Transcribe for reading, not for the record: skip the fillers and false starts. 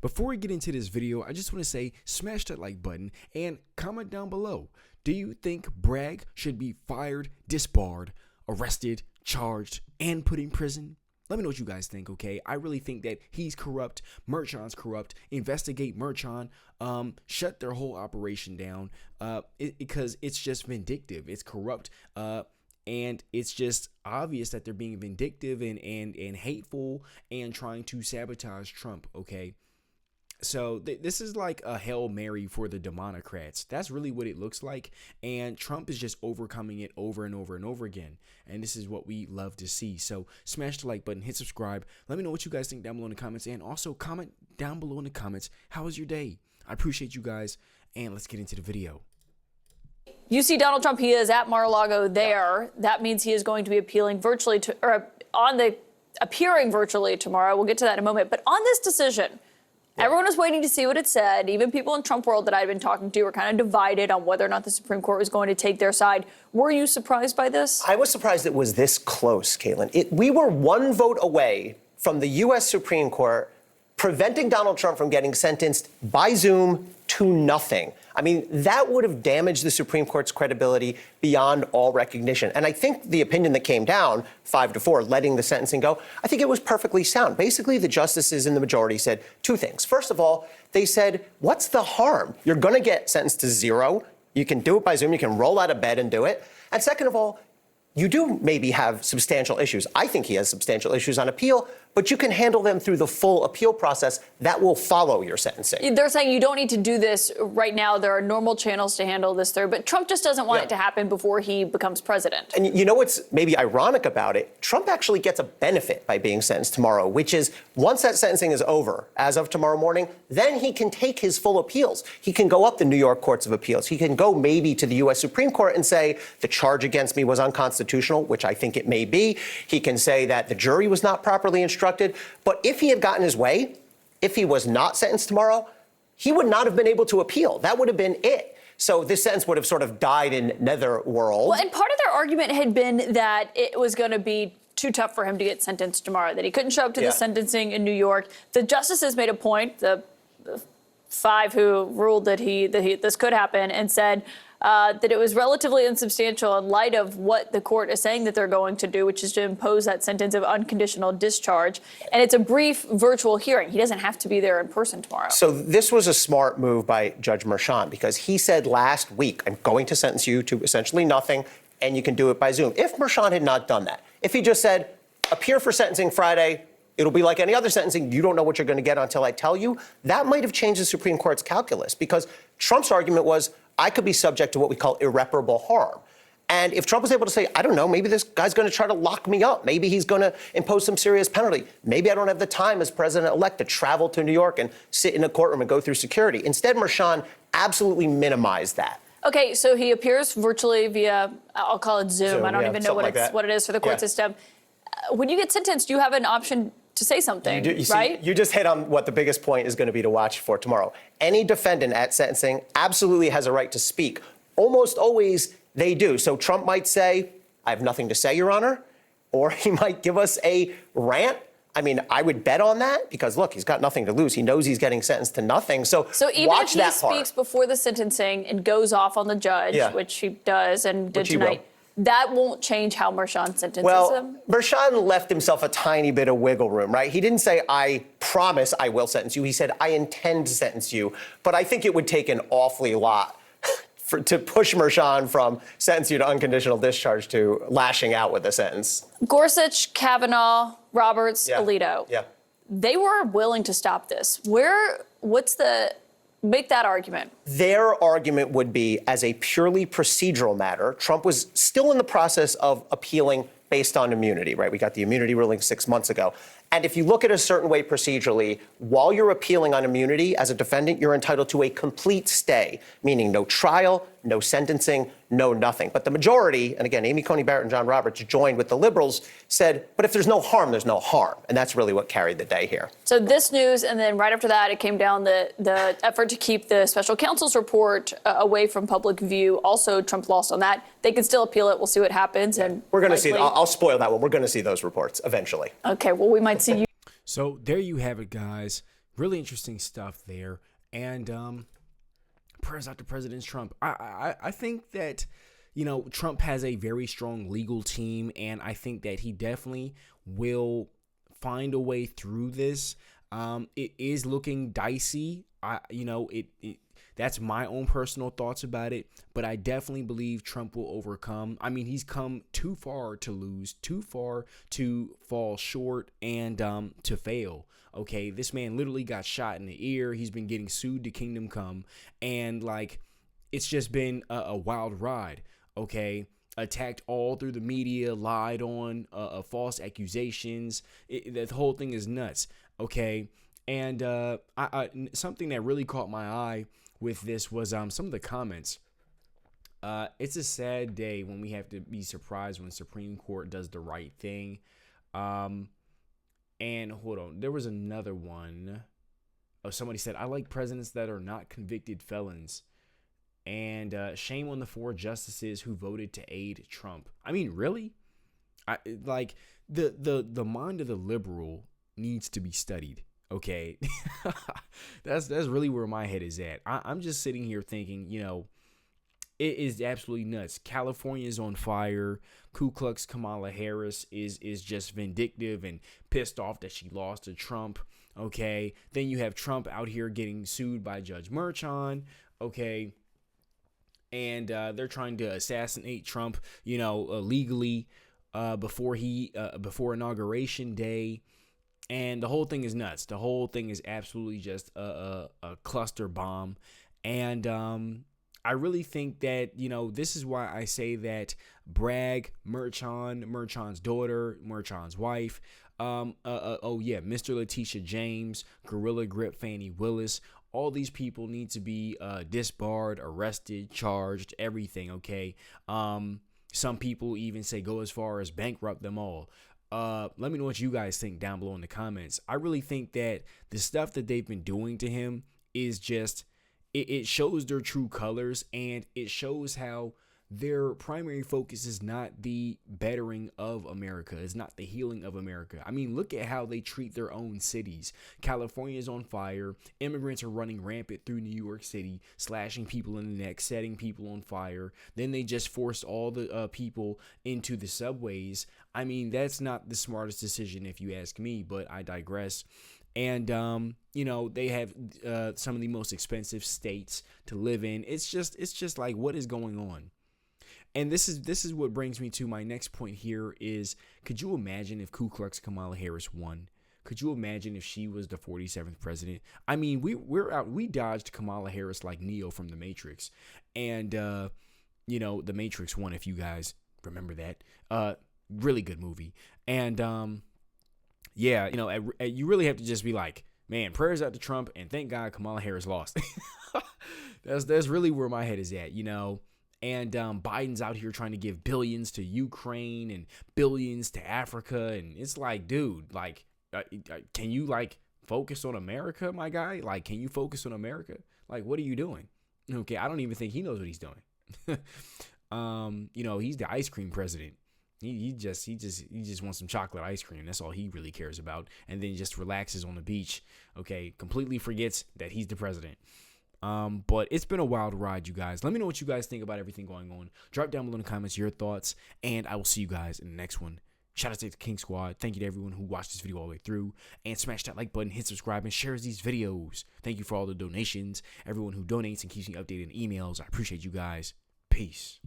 Before we get into this video, I just want to say smash that like button and comment down below. Do you think Bragg should be fired, disbarred, arrested, charged, and put in prison? Let me know what you guys think, okay? I really think that he's corrupt, Merchant's corrupt. Investigate Merchant, shut their whole operation down, because it's just vindictive, it's corrupt, and it's just obvious that they're being vindictive and hateful and trying to sabotage Trump, okay? So this is like a Hail Mary for the Democrats. That's really what it looks like. And Trump is just overcoming it over and over and over again. And this is what we love to see. So smash the like button, hit subscribe. Let me know what you guys think down below in the comments. And also comment down below in the comments, how was your day? I appreciate you guys. And let's get into the video. You see Donald Trump, he is at Mar-a-Lago there. That means he is going to be appealing virtually to, or appearing virtually tomorrow. We'll get to that in a moment. But on this decision, everyone was waiting to see what it said. Even people in Trump world that I've been talking to were kind of divided on whether or not the Supreme Court was going to take their side. Were you surprised by this? I was surprised it was this close, Caitlin. We were one vote away from the U.S. Supreme Court preventing Donald Trump from getting sentenced by Zoom to nothing. I mean, that would have damaged the Supreme Court's credibility beyond all recognition. And I think the opinion that came down 5-4, letting the sentencing go, I think it was perfectly sound. Basically, the justices in the majority said two things. First of all, they said, what's the harm? You're going to get sentenced to 0. You can do it by Zoom. You can roll out of bed and do it. And second of all, you do maybe have substantial issues. I think he has substantial issues on appeal, but you can handle them through the full appeal process that will follow your sentencing. They're saying you don't need to do this right now. There are normal channels to handle this through, but Trump just doesn't want it to happen before he becomes president. And you know what's maybe ironic about it? Trump actually gets a benefit by being sentenced tomorrow, which is once that sentencing is over, as of tomorrow morning, then he can take his full appeals. He can go up the New York courts of appeals. He can go maybe to the U.S. Supreme Court and say the charge against me was unconstitutional, which I think it may be. He can say that the jury was not properly instructed. But if he had gotten his way, if he was not sentenced tomorrow, he would not have been able to appeal. That would have been it. So this sentence would have sort of died in netherworld. Well, and part of their argument had been that it was going to be too tough for him to get sentenced tomorrow, that he couldn't show up to the sentencing in New York. The justices made a point, the 5 who ruled that this could happen, and said that it was relatively insubstantial in light of what the court is saying that they're going to do, which is to impose that sentence of unconditional discharge. And it's a brief virtual hearing. He doesn't have to be there in person tomorrow. So this was a smart move by Judge Merchan, because he said last week, I'm going to sentence you to essentially nothing, and you can do it by Zoom. If Merchan had not done that, if he just said, appear for sentencing Friday, it'll be like any other sentencing. You don't know what you're going to get until I tell you. That might have changed the Supreme Court's calculus, because Trump's argument was, I could be subject to what we call irreparable harm. And if Trump was able to say, I don't know, maybe this guy's going to try to lock me up. Maybe he's going to impose some serious penalty. Maybe I don't have the time as president-elect to travel to New York and sit in a courtroom and go through security. Instead, Merchan absolutely minimized that. Okay, so he appears virtually via, I'll call it Zoom. I don't even know what it is for the court system. When you get sentenced, you have an option to say something, right? You just hit on what the biggest point is going to be to watch for tomorrow. Any defendant at sentencing absolutely has a right to speak. Almost always they do. So Trump might say, I have nothing to say, Your Honor, or he might give us a rant. I mean, I would bet on that because, look, he's got nothing to lose. He knows he's getting sentenced to nothing. So even watch if he speaks before the sentencing and goes off on the judge, which he does and did tonight, that won't change how Merchan sentences him? Well, Merchan left himself a tiny bit of wiggle room, right? He didn't say, I promise I will sentence you. He said, I intend to sentence you. But I think it would take an awfully lot to push Merchan from sentence you to unconditional discharge to lashing out with a sentence. Gorsuch, Kavanaugh, Roberts, Alito. They were willing to stop this. Make that argument. Their argument would be, as a purely procedural matter, Trump was still in the process of appealing based on immunity, right? We got the immunity ruling 6 months ago. And if you look at a certain way procedurally, while you're appealing on immunity as a defendant, you're entitled to a complete stay, meaning no trial, no sentencing, no nothing. But the majority, and again, Amy Coney Barrett and John Roberts joined with the liberals, said, but if there's no harm, there's no harm. And that's really what carried the day here. So this news, and then right after that, it came down the effort to keep the special counsel's report away from public view. Also, Trump lost on that. They can still appeal it. We'll see what happens. And we're going to see, I'll spoil that one. We're going to see those reports eventually. Okay, well, we might see you. So there you have it, guys. really interesting stuff there. And prayers out to President Trump. I think that, Trump has a very strong legal team, and I think that he definitely will find a way through this. It is looking dicey. That's my own personal thoughts about it, but I definitely believe Trump will overcome. I mean, he's come too far to lose, too far to fall short, and to fail. Okay, this man literally got shot in the ear. He's been getting sued to Kingdom Come, and it's just been a wild ride. Okay, attacked all through the media, lied on, false accusations. The whole thing is nuts. Okay, and something that really caught my eye with this was some of the comments. It's a sad day when we have to be surprised when Supreme Court does the right thing. And hold on, there was another one. Oh, somebody said, I like presidents that are not convicted felons. And shame on the 4 justices who voted to aid Trump. I mean, really? The mind of the liberal needs to be studied. Okay, that's really where my head is at. I'm just sitting here thinking, it is absolutely nuts. California is on fire. Ku Klux Kamala Harris is just vindictive and pissed off that she lost to Trump. Okay, then you have Trump out here getting sued by Judge Merchan. Okay, and they're trying to assassinate Trump, legally before Inauguration Day. And the whole thing is nuts. The whole thing is absolutely just a cluster bomb. And I really think that, this is why I say that Bragg, Merchan's daughter, Merchan's wife, Mr. Letitia James, Gorilla Grip Fannie Willis, all these people need to be disbarred, arrested, charged, everything, okay? Some people even say go as far as bankrupt them all. Let me know what you guys think down below in the comments. I really think that the stuff that they've been doing to him is just, it shows their true colors, and it shows how their primary focus is not the bettering of America. It's not the healing of America. I mean, look at how they treat their own cities. California is on fire. Immigrants are running rampant through New York City, slashing people in the neck, setting people on fire. Then they just forced all the people into the subways. I mean, that's not the smartest decision if you ask me, but I digress. And, they have some of the most expensive states to live in. It's just like, what is going on? And this is what brings me to my next point here is, could you imagine if Ku Klux Kamala Harris won? Could you imagine if she was the 47th president? I mean, we dodged Kamala Harris like Neo from The Matrix. And, The Matrix 1, if you guys remember that. Really good movie. And, you really have to just be like, man, prayers out to Trump, and thank God Kamala Harris lost. That's really where my head is at, And Biden's out here trying to give billions to Ukraine and billions to Africa. And it's like, dude, can you focus on America, my guy? Can you focus on America? What are you doing? Okay, I don't even think he knows what he's doing. He's the ice cream president. He just wants some chocolate ice cream. That's all he really cares about. And then just relaxes on the beach. Okay, completely forgets that he's the president. But it's been a wild ride, you guys. Let me know what you guys think about everything going on. Drop down below in the comments your thoughts, and I will see you guys in the next one. Shout out to the King Squad. Thank you to everyone who watched this video all the way through, and smash that like button, hit subscribe, and shares these videos. Thank you for all the donations, everyone who donates and keeps me updated in emails. I appreciate you guys. Peace.